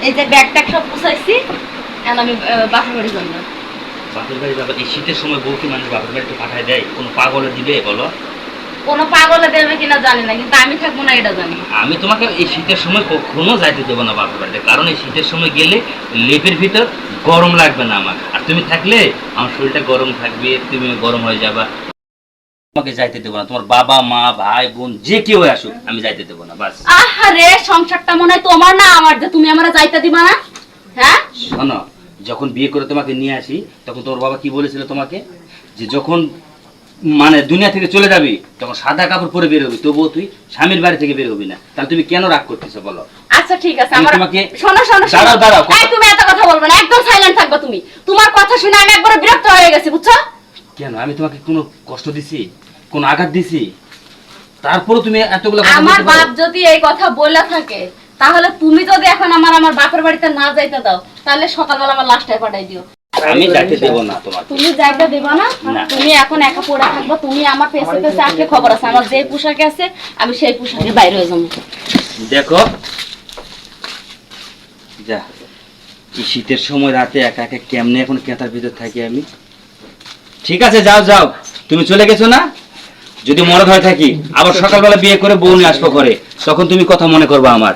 এই যে ব্যাগটা সব গুছাইছি, এখন আমি বাপের বাড়ি যাব। বাপের বাড়ি যাবে? এই শীতের সময় বউ কি মানুষ বাপের বাড়িতে পাঠায় দেয়? কোনো পাগলে দিবে বলো? কোনো পাগলে দেবে কিনা জানি না, কিন্তু আমি থাকবো না এটা জানি। আমি তোমাকে এই শীতের সময় কখনো যাইতে দেবো না বাপের বাড়িতে, কারণ এই শীতের সময় গেলে লেপের ভিতর গরম লাগবে না আমার, আর তুমি থাকলে আমার শরীরটা গরম থাকবে, তুমি গরম হয়ে যাবা। তোমাকে যাইতে দেবো না, তোমার বাবা মা ভাই বোন যে কেউ আসুক আমি যাইতে দেবো না, বাস। আহারে, সংসারটা মনে হয় তোমার না আমার, যে তুমি আমারে যাইতে দিবা না? হ্যাঁ শোনো, যখন বিয়ে করে তোমাকে নিয়ে আসি তখন তোমার বাবা কি বলেছিল তোমাকে, যে যখন মানে দুনিয়া থেকে চলে যাবি তখন সাদা কাপড় পরে বের হবি, তবুও তুই স্বামীর বাড়ি থেকে বের হবি না। তাহলে তুমি কেন রাগ করতেছো বলো? আচ্ছা ঠিক আছে, আমি আমার তোমাকে শোনো শোনো দাঁড়াও দাঁড়াও, এই তুমি এত কথা বলবে না, একদম সাইলেন্ট থাকবে তুমি। তোমার কথা শুনে আমি একবার বিরক্ত হয়ে গেছি, বুঝছো? কেন আমি তোমাকে কোনো কষ্ট দিছি, কোন আঘাত দিছি? তারপরে তুমি এতগুলো কথা আমার বলতে পারো? বাপ যদি এই কথা বলে থাকে, তাহলে তুমি যদি এখন আমার বাপের বাড়িতে না যাইতে দাও, তাহলে সকালবেলা আমার লাশটাই পাঠাই দিও। আমি যাইতে দেব না তোমাকে। তুমি যাইতে দেবা না? না। তুমি এখন একা পড়ে থাকবা, তুমি আমার পেছে পেছে আসলে খবর আছে, আমার যে পোশাকে আছে আমি সেই পোশাকে বাইরে হয়ে যাবো। দেখো যা, এই শীতের সময় রাতে একা একা কেমনে এখন কেতার ভিতর থাকি আমি। ঠিক আছে যাও যাও, তুমি চলে গেছো না? যদি মরদ হয়ে থাকি আবার সকালবেলা বিয়ে করে বউ নিয়ে আসবো ঘরে, তখন তুমি কথা মনে করবা আমার।